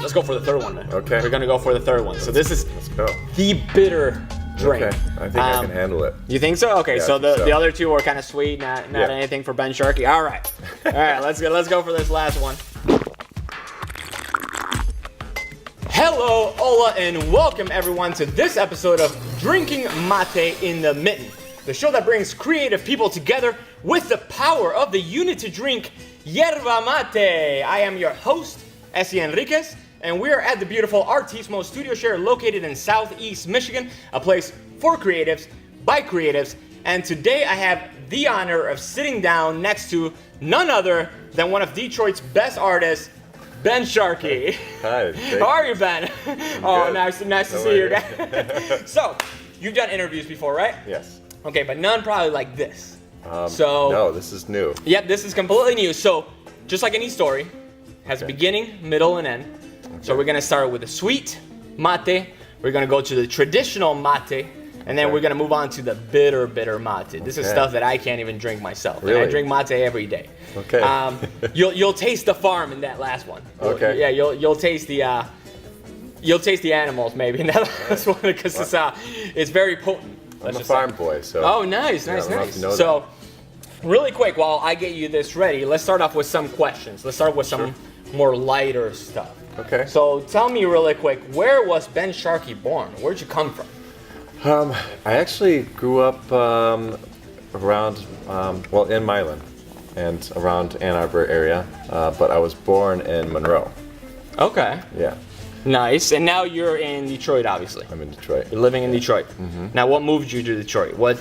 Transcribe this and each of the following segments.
let's go for the third one then. Okay. We're gonna go for the third one. So this is the bitter drink. Okay. I think I can handle it. You think so? Okay, Yeah, so I think the other two are kind of sweet, not anything for Ben Sharkey. All right, let's go for this last one. Hello, hola, and welcome everyone to this episode of Drinking Mate in the Mitten, the show that brings creative people together with the power of the unit to drink yerba mate. I am your host, Eze Enriquez, and we are at the beautiful Artist Eze studio share located in Southeast Michigan, a place for creatives, by creatives, and today I have the honor of sitting down next to none other than one of Detroit's best artists, Ben Sharkey. Hi. How are you, Ben? Oh, good. nice to see you again. So, you've done interviews before, right? Yes. Okay, but none probably like this. No, this is new. Yep, this is completely new. So, just like any story, has a beginning, middle, and end. Okay. So we're gonna start with the sweet mate. We're gonna go to the traditional mate, and then we're gonna move on to the bitter mate. This is stuff that I can't even drink myself. Really? And I drink mate every day. Okay. You'll taste the farm in that last one. Okay. Yeah, you'll taste the animals maybe in that last one because it's very potent. I'm a farm boy, so. Oh, nice. So, really quick, while I get you this ready, let's start off with some questions. Let's start with some more lighter stuff. Okay. So, tell me really quick, where was Ben Sharkey born? Where'd you come from? I actually grew up around, in Milan and around Ann Arbor area, but I was born in Monroe. Okay. Yeah. Nice. And now you're in Detroit, obviously. I'm in Detroit. You're living in Detroit. Mm-hmm. Now, what moved you to Detroit? What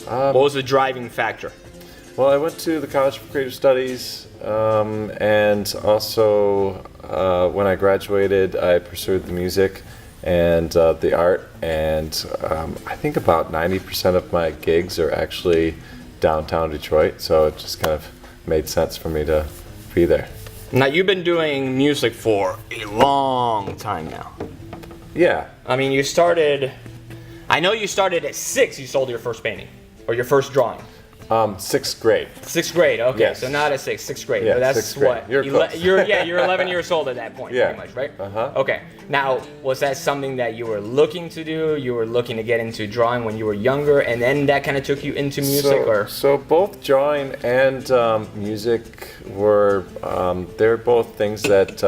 was the driving factor? Well, I went to the College for Creative Studies, and also when I graduated, I pursued the music and the art, and I think about 90% of my gigs are actually downtown Detroit, so it just kind of made sense for me to be there. Now, you've been doing music for a long time now. Yeah. I mean, I know you started at 6, you sold your first painting, or your first drawing. 6th grade. 6th grade, okay, Yes. so not at 6th grade, Yeah, but that's 6th grade. what? You're close. You're 11 years old at that point, Yeah. pretty much, right? Uh-huh. Okay, now, was that something that you were looking to do? You were looking to get into drawing when you were younger, and then that kind of took you into music, or? So both drawing and music were, they're both things that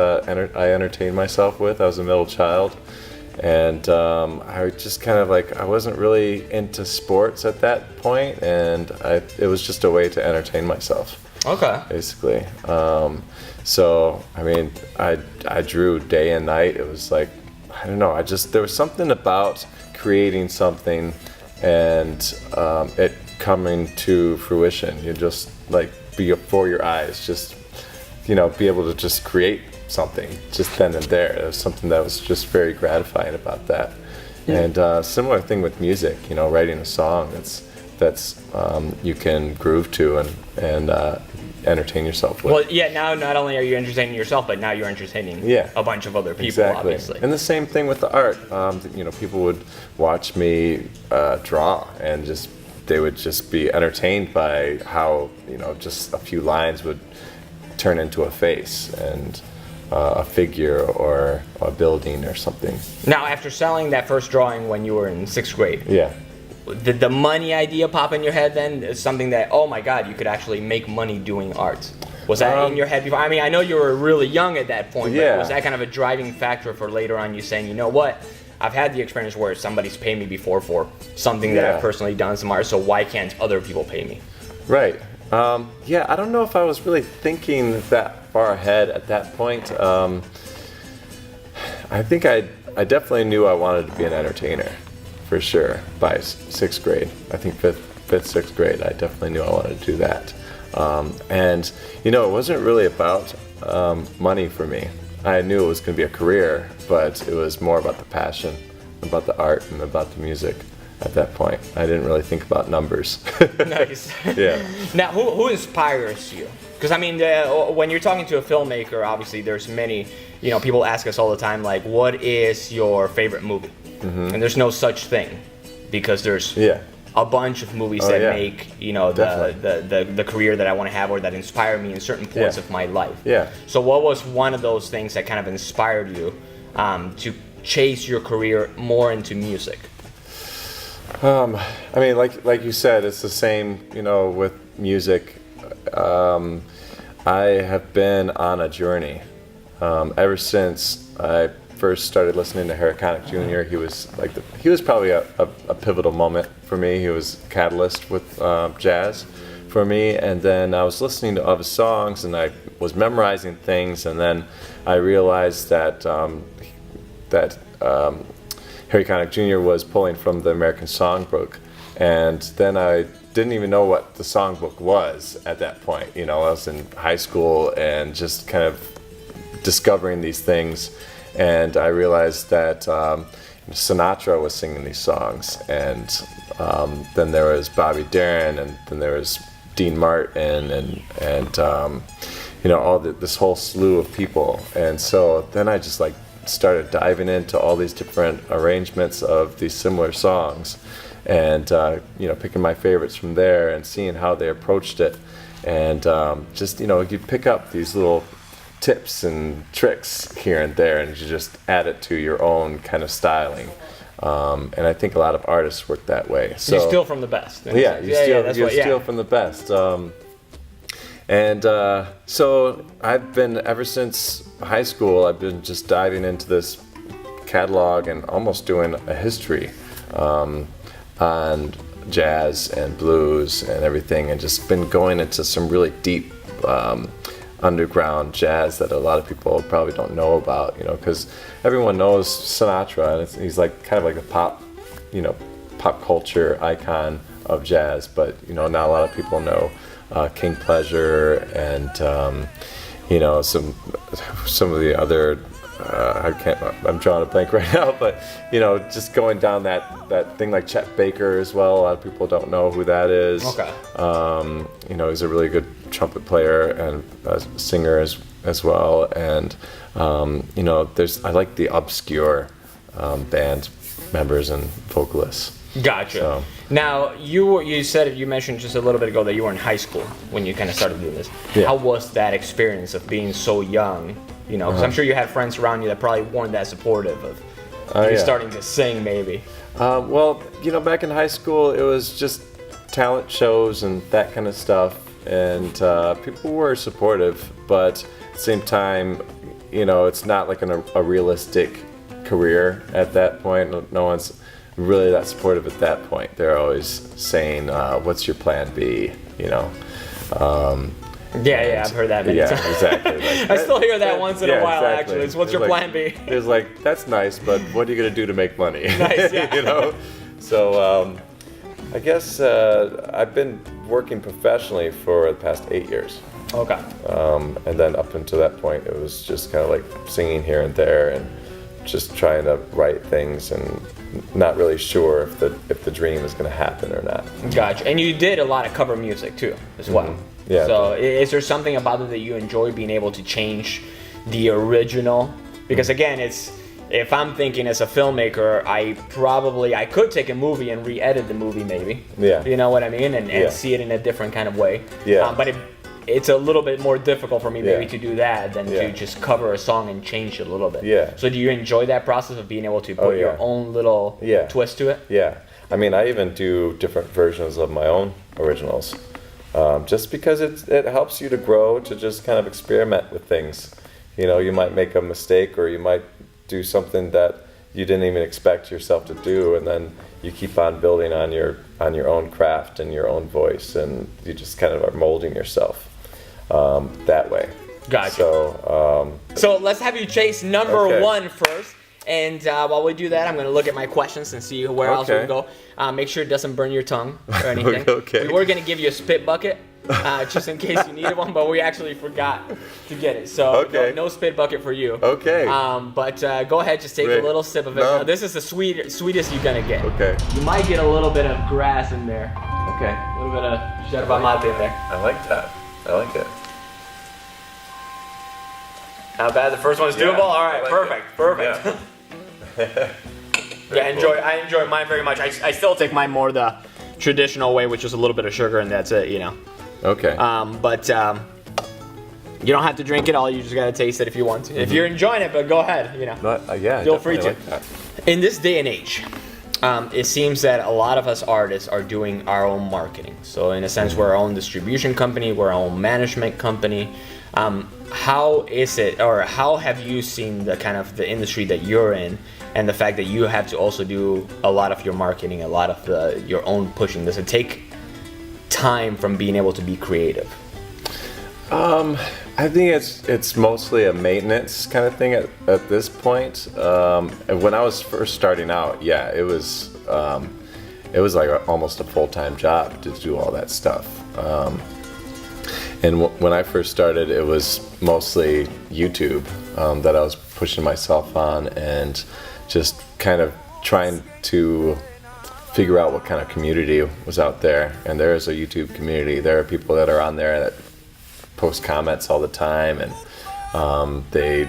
I entertained myself with. I was a middle child, and I just kind of I wasn't really into sports at that point, and it was just a way to entertain myself. Okay. Basically. So, I mean, I drew day and night. It was I don't know, there was something about creating something and it coming to fruition. You just be before your eyes, just, be able to just create something just then and there. There was something that was just very gratifying about that. And similar thing with music, writing a song that's you can groove to and entertain yourself with. Well, yeah, now not only are you entertaining yourself, but now you're entertaining a bunch of other people, obviously. And the same thing with the art. People would watch me draw, and they would just be entertained by how, just a few lines would turn into a face and a figure or a building or something. Now, after selling that first drawing when you were in 6th grade, did the money idea pop in your head then? It's something that, oh my God, you could actually make money doing art. Was that in your head before? I mean, I know you were really young at that point, but was that kind of a driving factor for later on you saying, you know what, I've had the experience where somebody's paid me before for something that I've personally done some art, so why can't other people pay me? Right. I don't know if I was really thinking that far ahead at that point. I think I definitely knew I wanted to be an entertainer, for sure, by 6th grade. I think 5th, 6th grade, I definitely knew I wanted to do that. And, it wasn't really about money for me. I knew it was going to be a career, but it was more about the passion, about the art, and about the music. At that point, I didn't really think about numbers. Nice. Yeah. Now, who inspires you? Because I mean, when you're talking to a filmmaker, obviously there's many. People ask us all the time, what is your favorite movie? Mm-hmm. And there's no such thing, because there's a bunch of movies that make, you know, the career that I want to have, or that inspire me in certain points of my life. Yeah. So what was one of those things that kind of inspired you to chase your career more into music? I mean, like you said, it's the same, you know, with music. I have been on a journey ever since I first started listening to Harry Connick Jr. He was probably a pivotal moment for me. He was a catalyst with jazz for me. And then I was listening to all his songs, and I was memorizing things, and then I realized that Harry Connick Jr. was pulling from the American Songbook, and then I didn't even know what the songbook was at that point. You know, I was in high school and just kind of discovering these things, and I realized that Sinatra was singing these songs, and then there was Bobby Darin, and then there was Dean Martin, and you know, this whole slew of people. And so then I just like started diving into all these different arrangements of these similar songs, and you know, picking my favorites from there and seeing how they approached it, and just, you know, you pick up these little tips and tricks here and there, and you just add it to your own kind of styling. And I think a lot of artists work that way. So you steal from the best. Yeah, you steal from the best. So I've been, ever since high school, I've been just diving into this catalog and almost doing a history on jazz and blues and everything, and just been going into some really deep underground jazz that a lot of people probably don't know about, you know, because everyone knows Sinatra, and he's like kind of like a pop culture icon of jazz, but, you know, not a lot of people know King Pleasure, and you know, some of the other I'm drawing a blank right now, but, you know, just going down that thing like Chet Baker as well. A lot of people don't know who that is. Okay. You know, he's a really good trumpet player and a singer as well. And you know, I like the obscure band members and vocalists. Gotcha. So. Now, you mentioned just a little bit ago that you were in high school when you kind of started doing this. Yeah. How was that experience of being so young? You know, because I'm sure you had friends around you that probably weren't that supportive of you starting to sing, maybe. Well, you know, back in high school, it was just talent shows and that kind of stuff, and people were supportive, but at the same time, you know, it's not like a realistic career at that point. No one's really that supportive at that point. They're always saying, what's your plan B, you know? Yeah, I've heard that many times. Exactly. Like, I still hear that once in a while, exactly. actually. It's, what's your plan B? It's like, that's nice, but what are you going to do to make money? Nice, yeah. You know? So I guess I've been working professionally for the past 8 years. Okay. And then up until that point, it was just kind of like singing here and there and just trying to write things and not really sure if the dream is going to happen or not. Gotcha. And you did a lot of cover music too, as well. Mm-hmm. Yeah. So is there something about it that you enjoy, being able to change the original? Because again, if I'm thinking as a filmmaker, I could take a movie and re-edit the movie, maybe. Yeah. You know what I mean? And see it in a different kind of way. Yeah. But it's a little bit more difficult for me maybe Yeah. to do that than to just cover a song and change it a little bit. Yeah. So do you enjoy that process of being able to put your own little twist to it? Yeah. I mean, I even do different versions of my own originals. Just because it helps you to grow, to just kind of experiment with things. You know, you might make a mistake, or you might do something that you didn't even expect yourself to do, and then you keep on building on your own craft and your own voice, and you just kind of are molding yourself that way. Gotcha. So let's have you chase number one first. And while we do that, I'm going to look at my questions and see where else we can go. Make sure it doesn't burn your tongue or anything. Okay. We were going to give you a spit bucket just in case you needed one, but we actually forgot to get it. So no spit bucket for you. Okay. But go ahead, just take a little sip of it. No. Now, this is the sweetest you're going to get. Okay. You might get a little bit of grass in there. Okay. A little bit of yerba mate in there. I like that. I like it. Not bad. The first one's doable. All right. Like Perfect. Yeah. I enjoy mine very much. I still take mine more the traditional way, which is a little bit of sugar and that's it, you know. Okay. But you don't have to drink it all. You just gotta taste it if you want to. If you're enjoying it, but go ahead, you know. Yeah. Feel free to. Like that. In this day and age, it seems that a lot of us artists are doing our own marketing. So in a sense, we're our own distribution company, we're our own management company. How is it, or how have you seen the kind of the industry that you're in, and the fact that you have to also do a lot of your marketing, a lot of your own pushing? Does it take time from being able to be creative? I think it's mostly a maintenance kind of thing at this point. When I was first starting out, yeah, it was like almost a full-time job to do all that stuff. And when I first started, it was mostly YouTube that I was pushing myself on, and just kind of trying to figure out what kind of community was out there. And there is a YouTube community. There are people that are on there that post comments all the time, and they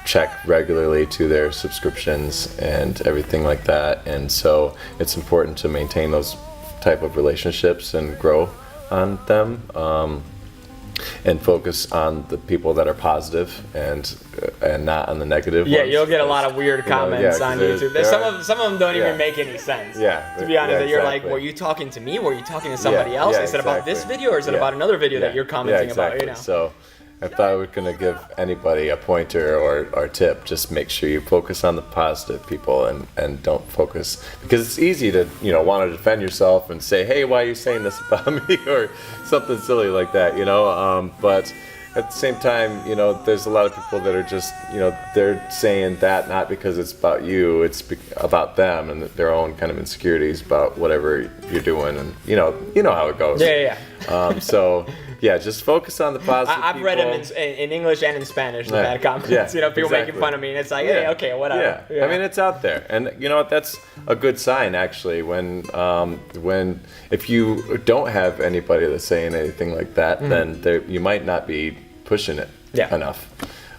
check regularly to their subscriptions and everything like that. And so it's important to maintain those type of relationships and grow on them, and focus on the people that are positive and not on the negative Yeah, ones. you'll get a lot of weird comments on YouTube. Some of them don't even Yeah. make any sense. Yeah, To be honest, yeah, you're like, exactly. were you talking to me? Were you talking to somebody else? Yeah, Is it about this exactly. video, or is it Yeah. about another video that Yeah. you're commenting exactly. about? You know. So if I were going to give anybody a pointer or tip, just make sure you focus on the positive people and don't focus, because it's easy to want to defend yourself and say, hey, why are you saying this about me, or something silly like that, but at the same time, there's a lot of people that are just, they're saying that not because it's about you, it's about them and their own kind of insecurities about whatever you're doing, and you know how it goes. Yeah. So yeah, just focus on the positive. I've read them in English and in Spanish, the bad comments. Yeah, people making fun of me, and it's like, hey, okay, whatever. Yeah. I mean, it's out there, and you know what? That's a good sign, actually. When if you don't have anybody that's saying anything like that, then you might not be pushing it enough.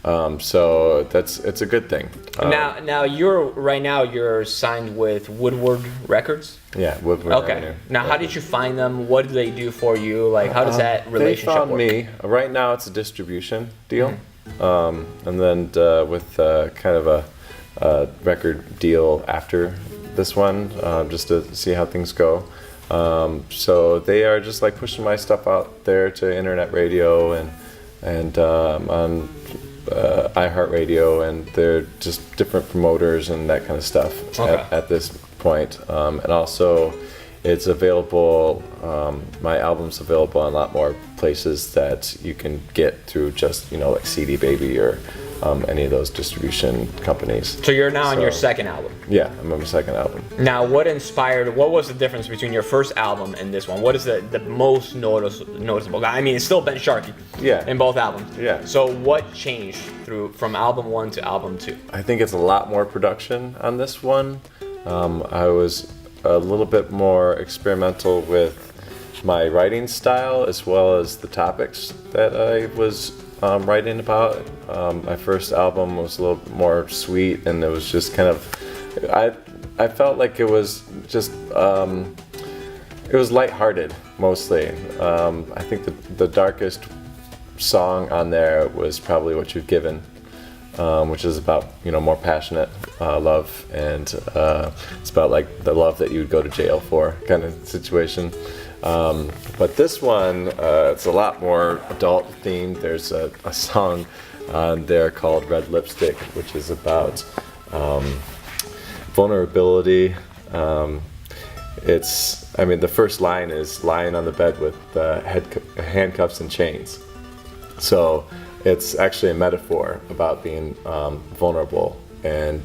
So it's a good thing. Now you're signed with Woodward Records. Yeah, Woodward. Okay. Avenue. Now, how did you find them? What do they do for you? Like, how does that relationship They found work? me. Right now, it's a distribution deal, and then with kind of a record deal after this one, just to see how things go. So they are just like pushing my stuff out there to internet radio and on iHeartRadio, and they're just different promoters and that kind of stuff at this point. And also, it's available. My album's available on a lot more places that you can get through just like CD Baby or any of those distribution companies. So you're now on your second album. Yeah, I'm on my second album. Now, what was the difference between your first album and this one? What is the most noticeable? I mean, it's still Ben Sharkey in both albums. Yeah. So what changed from album 1 to album 2? I think it's a lot more production on this one. I was a little bit more experimental with my writing style, as well as the topics that I was writing about. My first album was a little more sweet, and it was just kind of, I felt like it was just, it was lighthearted mostly. I think the darkest song on there was probably What You've Given, which is about more passionate love, and it's about like the love that you would go to jail for kind of situation. But this one, it's a lot more adult themed. There's a song on there called Red Lipstick, which is about vulnerability. The first line is lying on the bed with handcuffs and chains. So it's actually a metaphor about being vulnerable and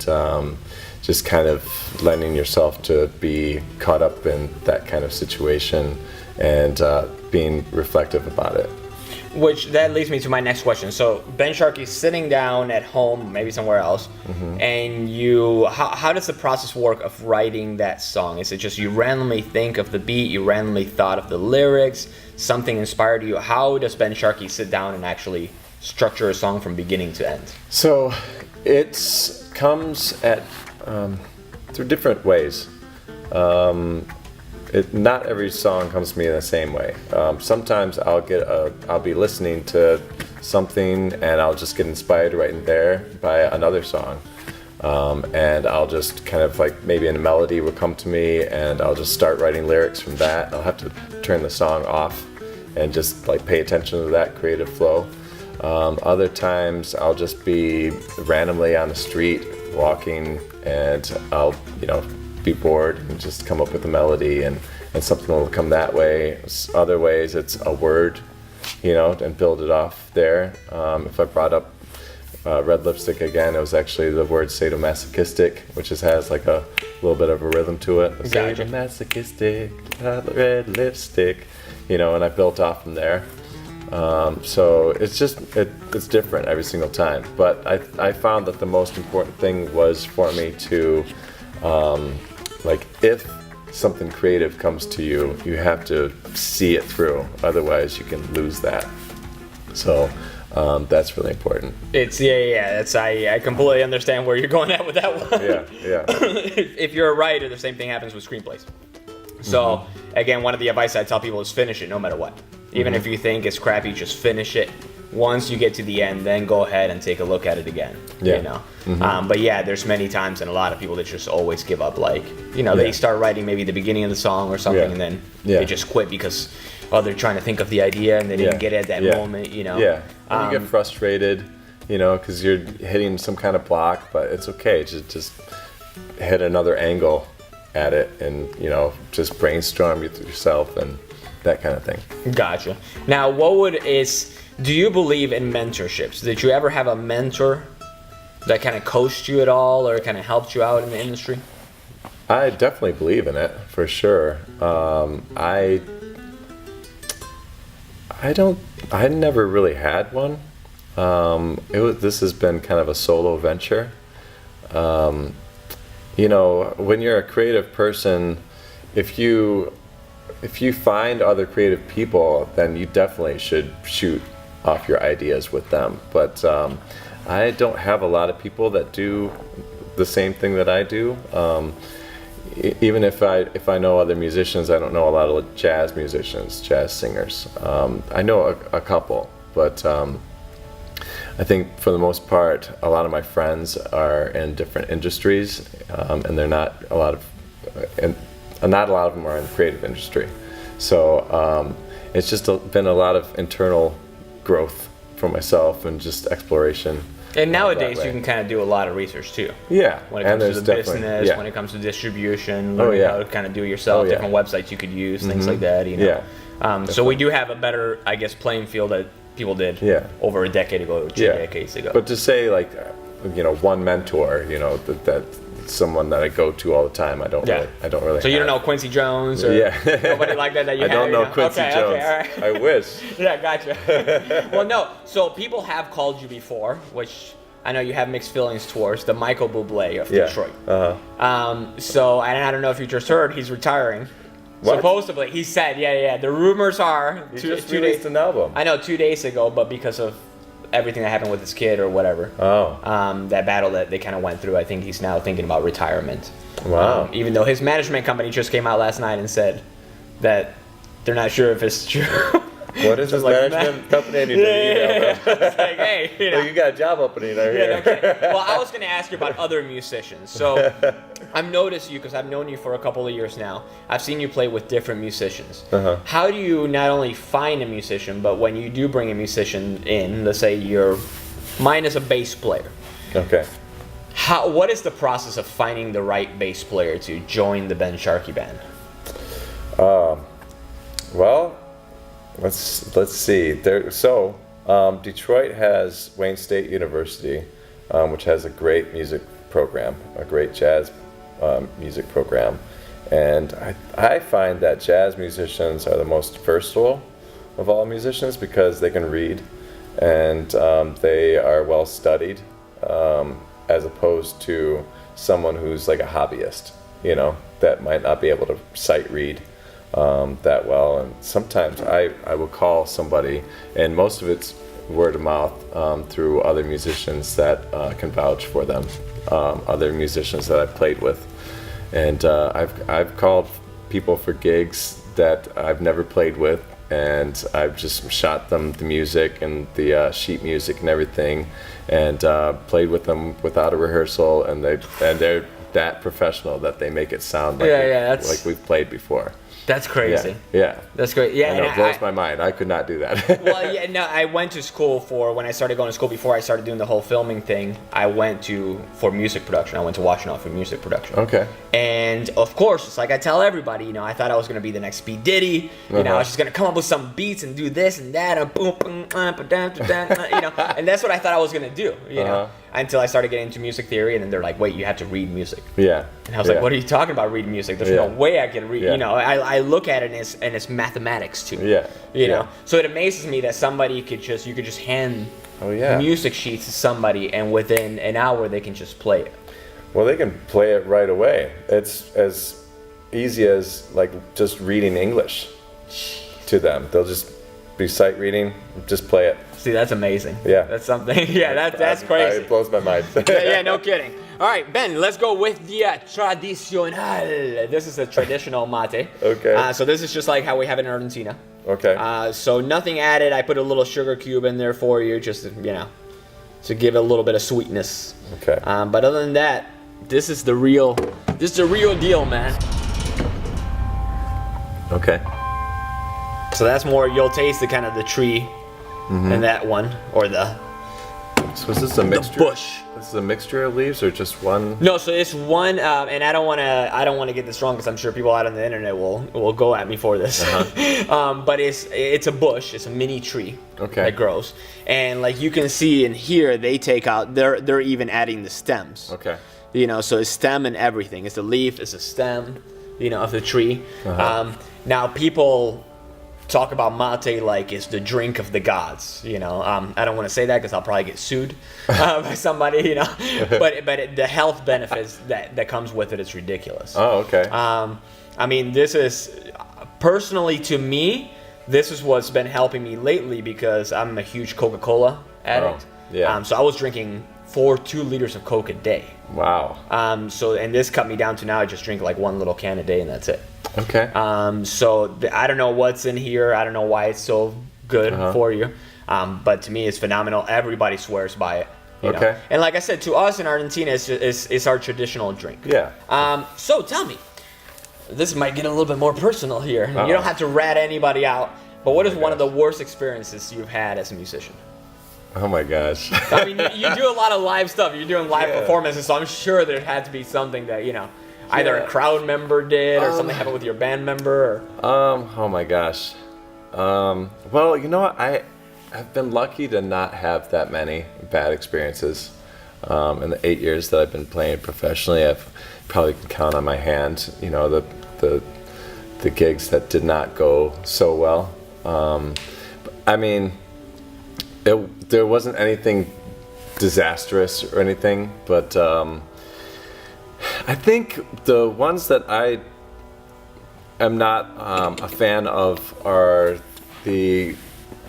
just kind of letting yourself to be caught up in that kind of situation and being reflective about it. Which that leads me to my next question. So Ben Sharkey's sitting down at home, maybe somewhere else, and how does the process work of writing that song? Is it just you randomly think of the beat, you randomly thought of the lyrics, something inspired you? How does Ben Sharkey sit down and actually structure a song from beginning to end? So it comes at through different ways. not every song comes to me in the same way. Sometimes I'll be listening to something and I'll just get inspired right in there by another song. And I'll just kind of like, maybe a melody will come to me and I'll just start writing lyrics from that. I'll have to turn the song off and just like pay attention to that creative flow. Other times I'll just be randomly on the street walking and I'll, be bored and just come up with a melody and something will come that way. Other ways it's a word, and build it off there. If I brought up Red Lipstick again, it was actually the word sadomasochistic, which has like a little bit of a rhythm to it. Gotcha. Sadomasochistic, red lipstick, and I built off from there. So it's just, it's different every single time. But I found that the most important thing was for me to, if something creative comes to you, you have to see it through. Otherwise, you can lose that. So that's really important. I completely understand where you're going at with that one. Yeah. If you're a writer, the same thing happens with screenplays. So again, one of the advice I tell people is finish it no matter what. Even if you think it's crappy, just finish it. Once you get to the end, then go ahead and take a look at it again. But yeah, there's many times and a lot of people that just always give up. They start writing maybe the beginning of the song or something, and then they just quit because they're trying to think of the idea and they didn't get it at that moment. Yeah, and you get frustrated, because you're hitting some kind of block, but it's okay. Just hit another angle at it and just brainstorm with yourself and that kind of thing. Gotcha. Now, do you believe in mentorships? Did you ever have a mentor that kind of coached you at all or kind of helped you out in the industry? I definitely believe in it, for sure. I never really had one. This has been kind of a solo venture. When you're a creative person, if you find other creative people, then you definitely should shoot off your ideas with them. But I don't have a lot of people that do the same thing that I do. Even if I know other musicians, I don't know a lot of jazz musicians, jazz singers. I know a couple, but I think for the most part, a lot of my friends are in different industries, and not a lot of them are in the creative industry. So it's just been a lot of internal growth for myself and just exploration. And nowadays you can kind of do a lot of research too. Yeah. When it comes to the business, when it comes to distribution, learning how to kind of do it yourself, different websites you could use, things like that. So we do have a better, I guess, playing field that people did over a decade ago, 2 decades ago. But to say one mentor, that someone that I go to all the time, I don't really. So you don't know Quincy Jones or nobody like that you I don't know Quincy Jones. Okay, all right. I wish. Yeah, gotcha. Well, no. So people have called you before, which I know you have mixed feelings towards, the Michael Bublé of Detroit. So I don't know if you just heard, he's retiring. What? Supposedly, he said, the rumors are he just released an album. I know 2 days ago, but because of everything that happened with his kid or whatever, that battle that they kind of went through, I think he's now thinking about retirement. Wow. Even though his management company just came out last night and said that they're not sure if it's true. What is his management company? I need to email them. It's like, hey, well, you got a job opening over here. Okay. Well, I was going to ask you about other musicians. So I've noticed you because I've known you for a couple of years now. I've seen you play with different musicians. How do you not only find a musician, but when you do bring a musician in, let's say mine is a bass player. Okay. What is the process of finding the right bass player to join the Ben Sharkey band? Well, let's see. Detroit has Wayne State University, which has a great music program, a great jazz music program, and I find that jazz musicians are the most versatile of all musicians because they can read, and they are well studied, as opposed to someone who's like a hobbyist, that might not be able to sight read that well. And sometimes I will call somebody, and most of it's word of mouth through other musicians that can vouch for them, other musicians that I've played with. And I've called people for gigs that I've never played with, and I've just shot them the music and the sheet music and everything, and played with them without a rehearsal, and they're that professional that they make it sound like like we've played before. That's crazy. Yeah. That's great. Yeah, I know, it blows my mind. I could not do that. Well, yeah, no, I went to school when I started going to school, before I started doing the whole filming thing, I went for music production. I went to Washington for music production. Okay. And of course, it's like I tell everybody, I thought I was going to be the next P. Diddy. I was just going to come up with some beats and do this and that, and boom, boom, and that's what I thought I was going to do, until I started getting into music theory, and then they're like, wait, you have to read music. Yeah. And I was like, what are you talking about, reading music? There's no way I can read, I look at it and it's mathematics too. You know? So it amazes me that you could just hand music sheets to somebody, and within an hour they can just play it. Well, they can play it right away. It's as easy as like just reading English to them. They'll just be sight reading, just play it. See, that's amazing. Yeah. That's something. Yeah, that's crazy. It blows my mind. Yeah, no kidding. All right, Ben, let's go with the tradicional. This is a traditional mate. Okay. So this is just like how we have it in Argentina. Okay. So nothing added. I put a little sugar cube in there for you, just to give it a little bit of sweetness. Okay. But other than that, this is the real deal, man. Okay. So that's more, you'll taste the kind of the tree in that one, or So is this a mixture? The bush. This is a mixture of leaves, or just one? No, so it's one, and I don't want to get this wrong, because I'm sure people out on the internet will go at me for this. But it's a bush. It's a mini tree that grows, and like you can see in here, they take out. They're even adding the stems. Okay. So it's stem and everything. It's the leaf. It's the stem. Of the tree. Now people talk about mate like it's the drink of the gods. I don't want to say that because I'll probably get sued by somebody. But the health benefits that comes with it is ridiculous. Oh, okay. I mean, this is personally to me, this is what's been helping me lately, because I'm a huge Coca-Cola addict. Oh, yeah. So I was drinking 2 liters of Coke a day. Wow. And this cut me down to now I just drink like 1 little can a day, and that's it. Okay. I don't know what's in here. I don't know why it's so good for you. But to me, it's phenomenal. Everybody swears by it. You know? And like I said, to us in Argentina, it's our traditional drink. Yeah. So tell me, this might get a little bit more personal here. You don't have to rat anybody out. But what is one of the worst experiences you've had as a musician? Oh my gosh. I mean, you do a lot of live stuff. You're doing live performances, so I'm sure there had to be something that, either a crowd member did or something happened with your band member. Oh my gosh. Well, you know what? I've been lucky to not have that many bad experiences. In the 8 years that I've been playing professionally, I've probably can count on my hand, the gigs that did not go so well. I mean, there wasn't anything disastrous or anything, but I think the ones that I am not a fan of are the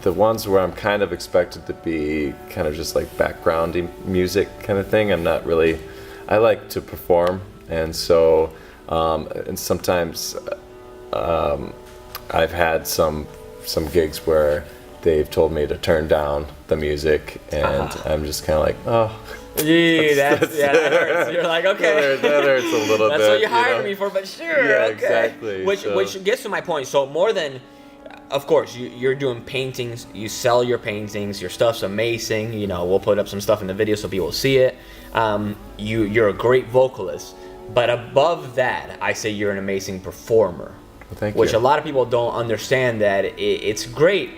ones where I'm kind of expected to be kind of just like backgroundy music kind of thing. I like to perform, and so and sometimes I've had some gigs where they've told me to turn down the music, and I'm just kind of like, oh. Gee, that hurts. You're like, okay. That hurts a little bit. That's what you hired me for, but sure. Yeah, okay. Exactly. Which gets to my point. So more than, of course, you're doing paintings. You sell your paintings. Your stuff's amazing. We'll put up some stuff in the video so people see it. You're a great vocalist. But above that, I say you're an amazing performer. Well, thank you. Which a lot of people don't understand that it's great.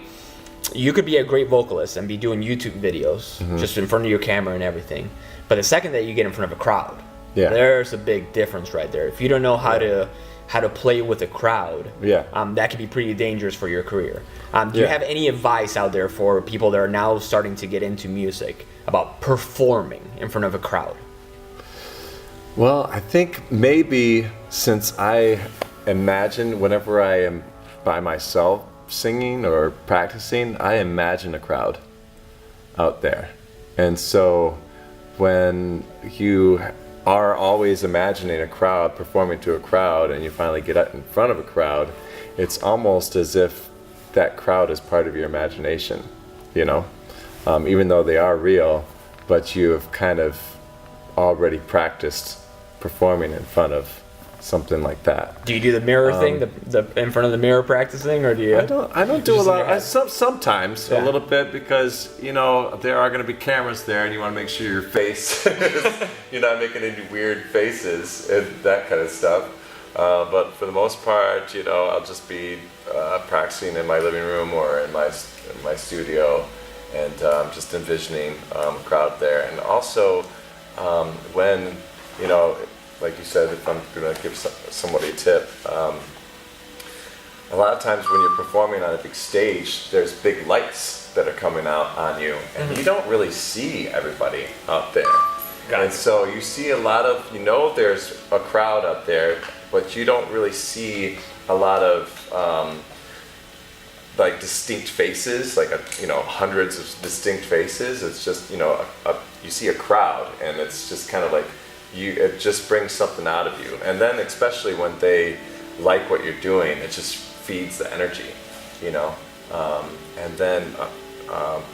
You could be a great vocalist and be doing YouTube videos just in front of your camera and everything. But the second that you get in front of a crowd, there's a big difference right there. If you don't know how to play with a crowd, that could be pretty dangerous for your career. Do you have any advice out there for people that are now starting to get into music about performing in front of a crowd? Well, I think maybe since I imagine whenever I am by myself singing or practicing, I imagine a crowd out there. And so when you are always imagining a crowd, performing to a crowd, and you finally get up in front of a crowd, it's almost as if that crowd is part of your imagination, you know? Even though they are real, but you have kind of already practiced performing in front of something like that. Do you do the mirror thing, the in front of the mirror practicing, or do you? I don't do a lot. Sometimes a little bit, because you know there are going to be cameras there, and you want to make sure your face, you're not making any weird faces and that kind of stuff. But for the most part, you know, I'll just be practicing in my living room or in my studio, and just envisioning a crowd there. And also, when, you know, like you said, if I'm going to give somebody a tip, a lot of times when you're performing on a big stage, there's big lights that are coming out on you, and you don't really see everybody out there. And so you see a lot of, you know, there's a crowd out there, but you don't really see a lot of like distinct faces, like you know, hundreds of distinct faces. It's just, you know, you see a crowd, and it's just kind of like it just brings something out of you. And then especially when they like what you're doing, it just feeds the energy, you know. And then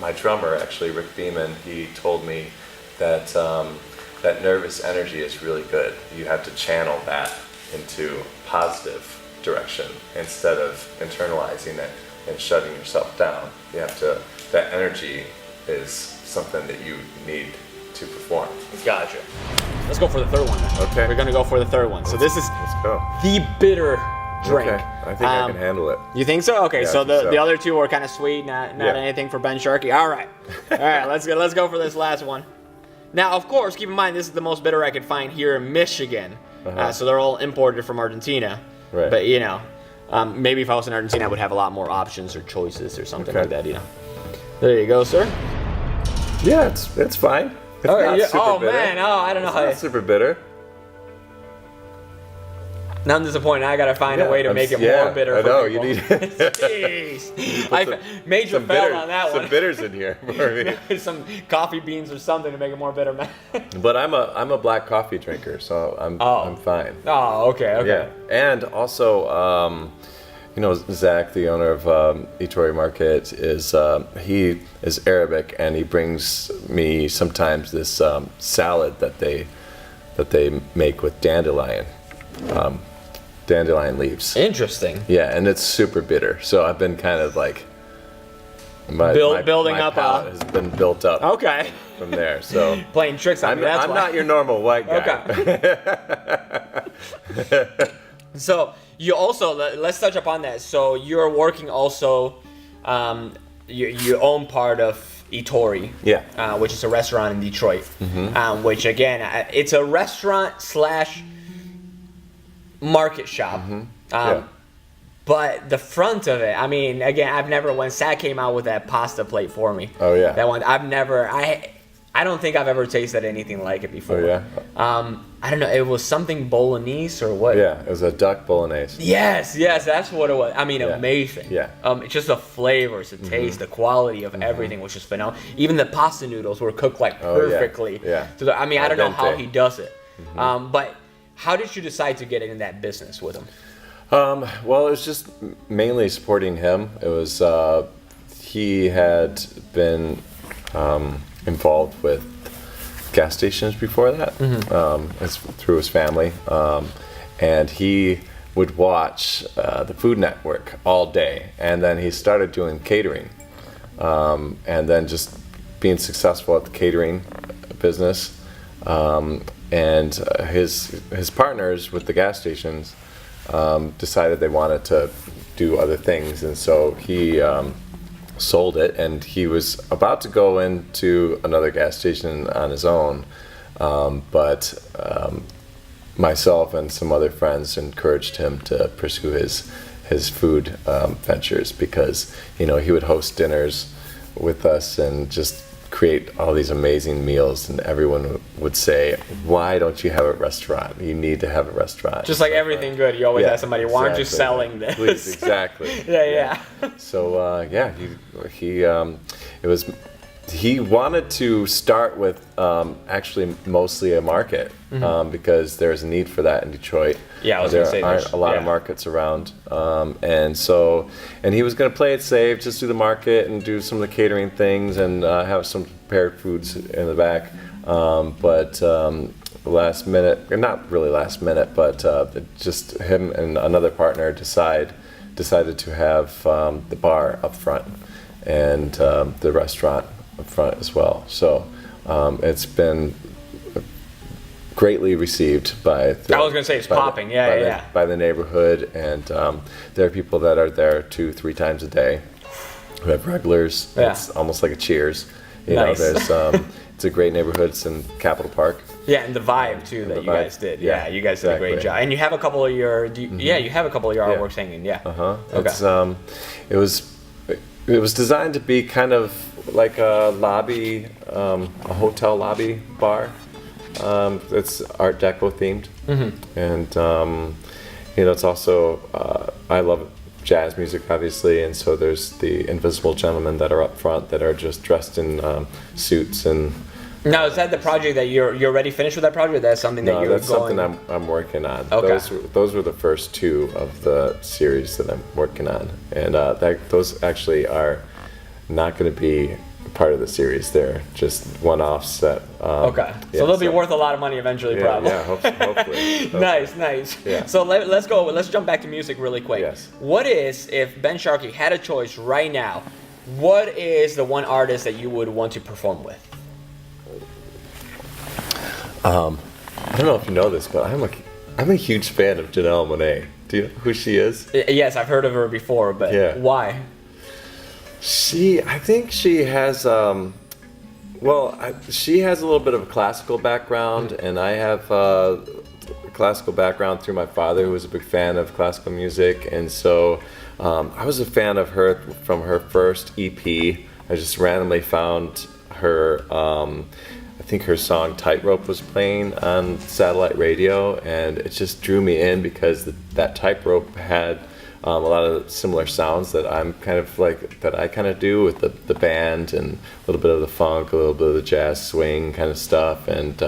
my drummer, actually Rick Beeman, he told me that that nervous energy is really good. You have to channel that into positive direction instead of internalizing it and shutting yourself down. You have to, that energy is something that you need to perform. Gotcha. Let's go for the third one then. Okay. We're gonna go for the third one. So this is Let's go. the bitter drink. Okay. I think I can handle it. You think so? Okay, Yeah, so I think the so. other two were kind of sweet, not anything for Ben Sharkey. All right, let's go for this last one. Now, of course, keep in mind this is the most bitter I could find here in Michigan. So they're all imported from Argentina. Right. But you know, maybe if I was in Argentina, I would have a lot more options or choices or something like that. You know. There you go, sir. Yeah, it's fine. It's not super bitter. Man, I don't know how. It's not super bitter. Now I'm disappointed. I gotta find a way to make it more bitter. I know, for you people. need Jeez, I major fail on that one. Some bitters in here for me. Some coffee beans or something to make it more bitter, man. But I'm a black coffee drinker, so I'm fine. Oh, okay. Yeah, and also, you know, Zach, the owner of Eatory Market, he is Arabic, and he brings me sometimes this salad that they make with dandelion leaves. Interesting. Yeah, and it's super bitter. So I've been kind of like building my up. palate has been built up. Okay. From there, so Playing tricks on me. That's I'm why. not your normal white guy. Okay. So you also, let's touch upon that. So you're working also, you own part of Eatory, which is a restaurant in Detroit. Which again, it's a restaurant / market shop. But the front of it, I mean, again, I've never, when Zach came out with that pasta plate for me. Oh yeah. That one, I don't think I've ever tasted anything like it before. Oh yeah. I don't know, it was something bolognese or what? Yeah, it was a duck bolognese. Yes, that's what it was. I mean, amazing. Yeah. It's just the flavors, the taste, the quality of everything was just phenomenal. Even the pasta noodles were cooked like perfectly. Yeah. So I mean, I don't know how Al dente. he does it. But how did you decide to get in that business with him? Well, it was just mainly supporting him. It was he had been involved with gas stations before that, through his family, and he would watch the Food Network all day, and then he started doing catering, and then just being successful at the catering business, and his partners with the gas stations decided they wanted to do other things, and so he sold it, and he was about to go into another gas station on his own, but myself and some other friends encouraged him to pursue his food ventures, because he would host dinners with us and just create all these amazing meals, and everyone would say, why don't you have a restaurant? You need to have a restaurant. Just like everything good, you always have somebody, why aren't you selling this? Please, exactly. Yeah. So he it was he wanted to start with actually mostly a market because there's a need for that in Detroit. Yeah, I was going to say there aren't a lot of markets around, and he was going to play it safe, just do the market and do some of the catering things and have some prepared foods in the back. But last minute, or not really last minute, but just him and another partner decided to have the bar up front and the restaurant up front as well. So it's been greatly received by the, I was going to say it's popping, by the neighborhood, and there are people that are there 2-3 times a day who have regulars. Yeah. It's almost like a Cheers. Nice. There's it's a great neighborhood. It's in Capitol Park. Yeah, and the vibe too that you guys did. Yeah, you guys did a great job. And you have a couple of your you have a couple of your artworks hanging. Yeah. Okay. It was designed to be kind of like a lobby, a hotel lobby bar. It's Art Deco themed, and it's also I love jazz music, obviously, and so there's the Invisible Gentlemen that are up front that are just dressed in suits and. Now, is that the project that you're already finished with that project? Or that's something that no, you're that's something I'm working on. Okay. Those were the first 2 of the series that I'm working on, and those actually are not going to be part of the series. They're just one-offs that. Okay, so they'll be worth a lot of money eventually, probably. Yeah, hopefully. Nice. Yeah. So let's go. Let's jump back to music really quick. Yes. What is, if Ben Sharkey had a choice right now, what is the one artist that you would want to perform with? I don't know if you know this, but I'm a huge fan of Janelle Monáe. Do you know who she is? Yes, I've heard of her before, but why? I think she has she has a little bit of a classical background, and I have a classical background through my father, who was a big fan of classical music, and so I was a fan of her from her first EP. I just randomly found her. I think her song Tightrope was playing on satellite radio, and it just drew me in because that Tightrope had a lot of similar sounds that I kind of do with the band, and a little bit of the funk, a little bit of the jazz swing kind of stuff, and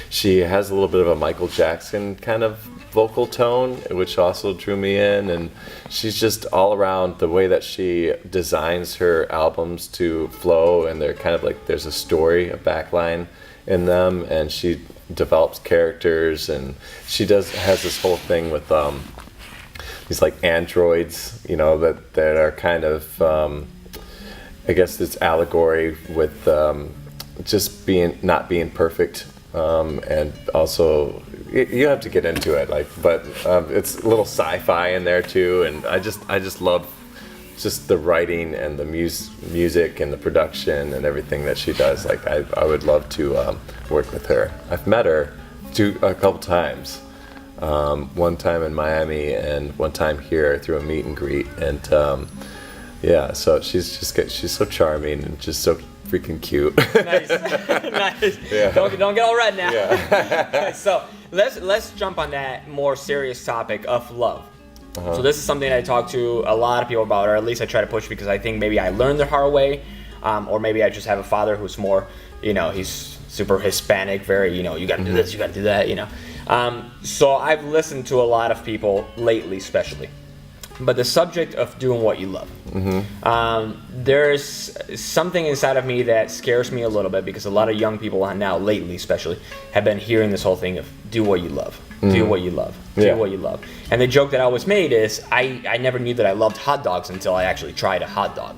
she has a little bit of a Michael Jackson kind of vocal tone, which also drew me in, and she's just all around the way that she designs her albums to flow, and they're kind of like there's a story, a backline in them, and she develops characters, and she has this whole thing with these like androids, that are kind of I guess it's allegory with just not being perfect, and also you have to get into it, but it's a little sci-fi in there too, and I just love just the writing and the music and the production and everything that she does. I would love to work with her. I've met her a couple times. One time in Miami and one time here through a meet and greet, and so she's so charming and just so freaking cute. Nice. Yeah. Don't get all red now. Yeah. So let's jump on that more serious topic of love. So this is something I talk to a lot of people about, or at least I try to push, because I think maybe I learned the hard way, or maybe I just have a father who's more, he's super Hispanic, very, you gotta do this, you gotta do that, So I've listened to a lot of people lately, especially, but the subject of doing what you love. There's something inside of me that scares me a little bit, because a lot of young people now, lately especially, have been hearing this whole thing of do what you love. Do what you love. Do what you love. And the joke that I always made is I never knew that I loved hot dogs until I actually tried a hot dog.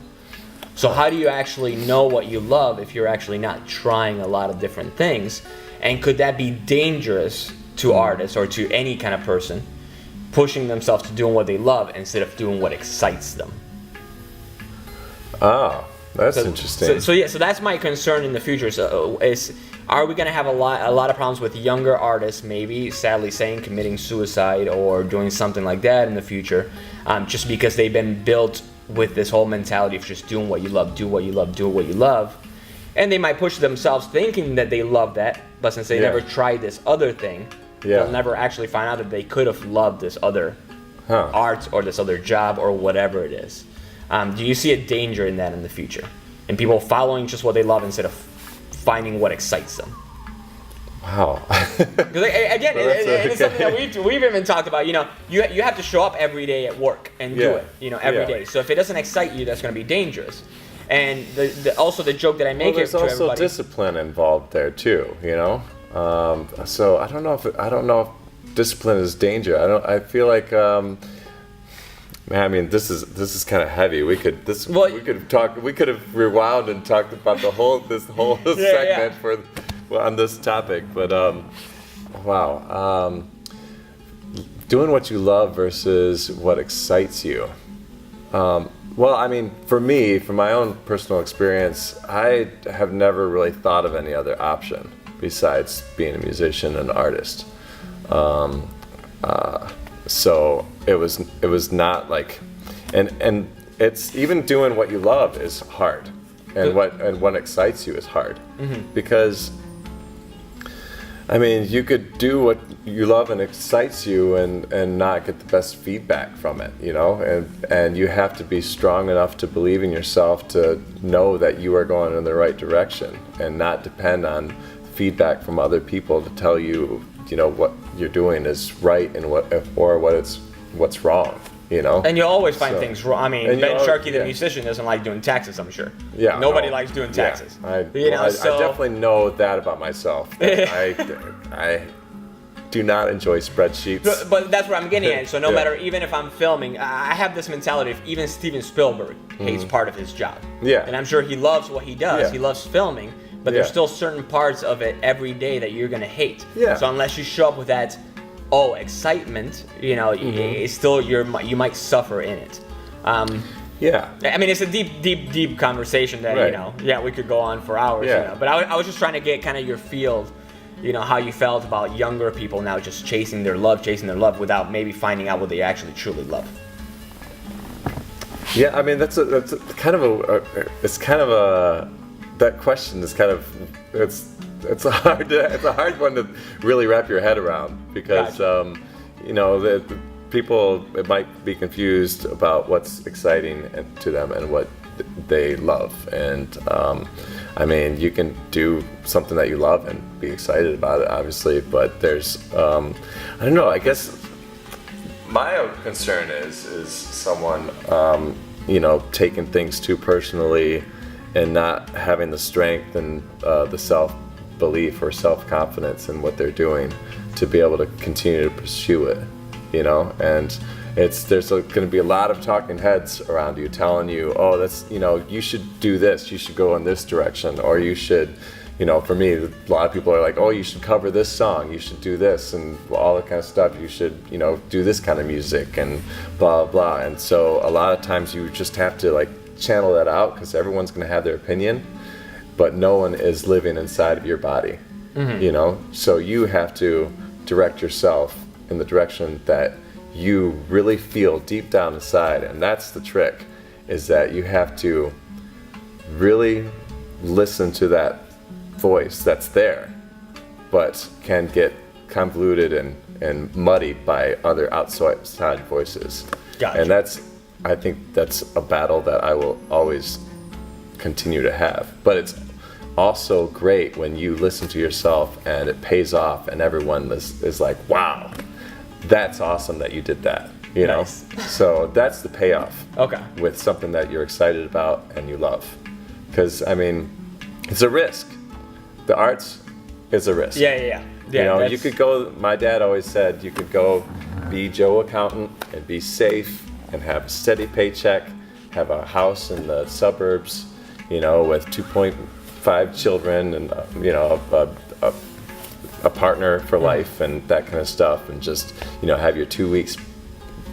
So how do you actually know what you love if you're actually not trying a lot of different things? And could that be dangerous to artists or to any kind of person, pushing themselves to doing what they love instead of doing what excites them? Oh, that's interesting. So that's my concern in the future. So are we going to have a lot of problems with younger artists, maybe, sadly saying, committing suicide or doing something like that in the future, just because they've been built with this whole mentality of just doing what you love, do what you love, do what you love. And they might push themselves thinking that they love that, but since they never tried this other thing, they'll never actually find out that they could have loved this other art or this other job or whatever it is. Do you see a danger in that in the future? and people following just what they love instead of finding what excites them. Wow. Because again, it's something that we've even talked about. You have to show up every day at work and do it. Every day. So if it doesn't excite you, that's going to be dangerous. And also the joke that I make there's to also everybody. discipline involved there too. So I don't know if discipline is danger. I feel like. Man, I mean, this is kind of heavy. We could have rewound and talked about this whole segment on this topic. But wow, doing what you love versus what excites you. Well, I mean, for me, from my own personal experience, I have never really thought of any other option besides being a musician and an artist. So it was not like, and it's even doing what you love is hard, and what excites you is hard, because I mean, you could do what you love and excites you and not get the best feedback from it, and you have to be strong enough to believe in yourself to know that you are going in the right direction and not depend on feedback from other people to tell you, what you're doing is right and what's wrong, And you'll always find things wrong. I mean, Ben Sharkey, the musician, doesn't like doing taxes, I'm sure. Yeah. Nobody likes doing taxes. Yeah. I definitely know that about myself. I do not enjoy spreadsheets. But that's where I'm getting at. So no matter, even if I'm filming, I have this mentality of even Steven Spielberg hates part of his job. Yeah. And I'm sure he loves what he does. Yeah. He loves filming. But there's still certain parts of it every day that you're going to hate. Yeah. So unless you show up with that, excitement, it's still, you might suffer in it. Yeah. I mean, it's a deep conversation that, we could go on for hours. Yeah. But I was just trying to get kind of your feel, how you felt about younger people now just chasing their love without maybe finding out what they actually truly love. Yeah, I mean, that's that question is kind of it's a hard one to really wrap your head around, because gotcha. The people might be confused about what's exciting to them and what they love, and I mean, you can do something that you love and be excited about it, obviously, but there's I don't know, I guess my own concern is someone taking things too personally and not having the strength and the self-belief or self-confidence in what they're doing to be able to continue to pursue it, and there's going to be a lot of talking heads around you telling you, oh, that's, you should do this, you should go in this direction, or you should, for me, a lot of people are like, oh, you should cover this song, you should do this, and all that kind of stuff, you should, do this kind of music, and blah, blah, and so a lot of times you just have to, channel that out, because everyone's going to have their opinion, but no one is living inside of your body, so you have to direct yourself in the direction that you really feel deep down inside. And that's the trick, is that you have to really listen to that voice that's there, but can get convoluted and muddied by other outside voices. Gotcha. And I think that's a battle that I will always continue to have. But it's also great when you listen to yourself and it pays off and everyone is like, wow, that's awesome that you did that, Nice. So that's the payoff. Okay. With something that you're excited about and you love. Because, I mean, it's a risk. The arts is a risk. Yeah. You could go, my dad always said, you could go be Joe Accountant and be safe and have a steady paycheck, have a house in the suburbs, with 2.5 children and, a partner for life and that kind of stuff, and just, have your 2 weeks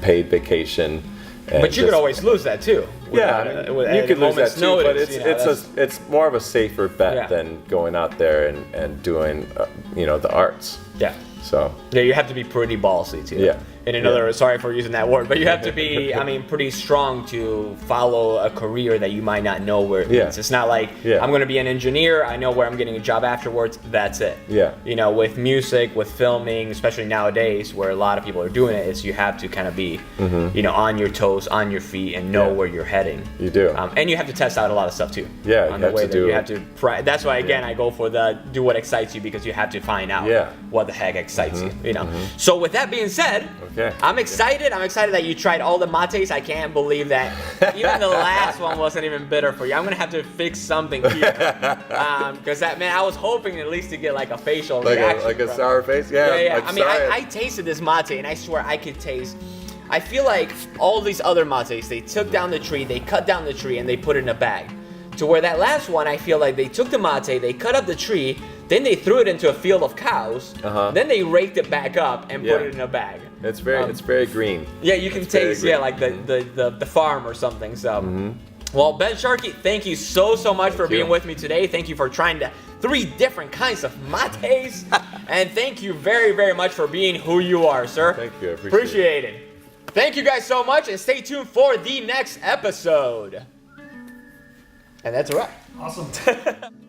paid vacation. But you could always lose that too. Yeah, you could lose that too, notice, but it's more of a safer bet than going out there and doing, the arts. Yeah. So. Yeah, you have to be pretty ballsy too. Yeah. In another, sorry for using that word, but you have to be, pretty strong to follow a career that you might not know where it leads. It's not like, I'm going to be an engineer, I know where I'm getting a job afterwards, that's it. Yeah. With music, with filming, especially nowadays where a lot of people are doing it, is you have to kind of be, on your toes, on your feet, and know where you're headed. heading. You do. And you have to test out a lot of stuff too. Yeah, on you the have way to that do you it. have to. That's why again I go for the do what excites you, because you have to find out what the heck excites you. You know. So with that being said, I'm excited. I'm excited that you tried all the mates. I can't believe that even the last one wasn't even bitter for you. I'm gonna have to fix something here, because that man, I was hoping at least to get like a facial reaction, like a sour face. Yeah. I mean, I tasted this mate and I swear I could taste. I feel like all these other mates, they took down the tree, they cut down the tree, and they put it in a bag. To where that last one, I feel like they took the mate, they cut up the tree, then they threw it into a field of cows, then they raked it back up and put it in a bag. It's very green. Yeah, you can taste like the farm or something. So, well, Ben Sharkey, thank you so much for being with me today. Thank you for trying 3 different kinds of mates, and thank you very much for being who you are, sir. Thank you. I Appreciate it. Thank you guys so much, and stay tuned for the next episode. And that's a wrap. Awesome.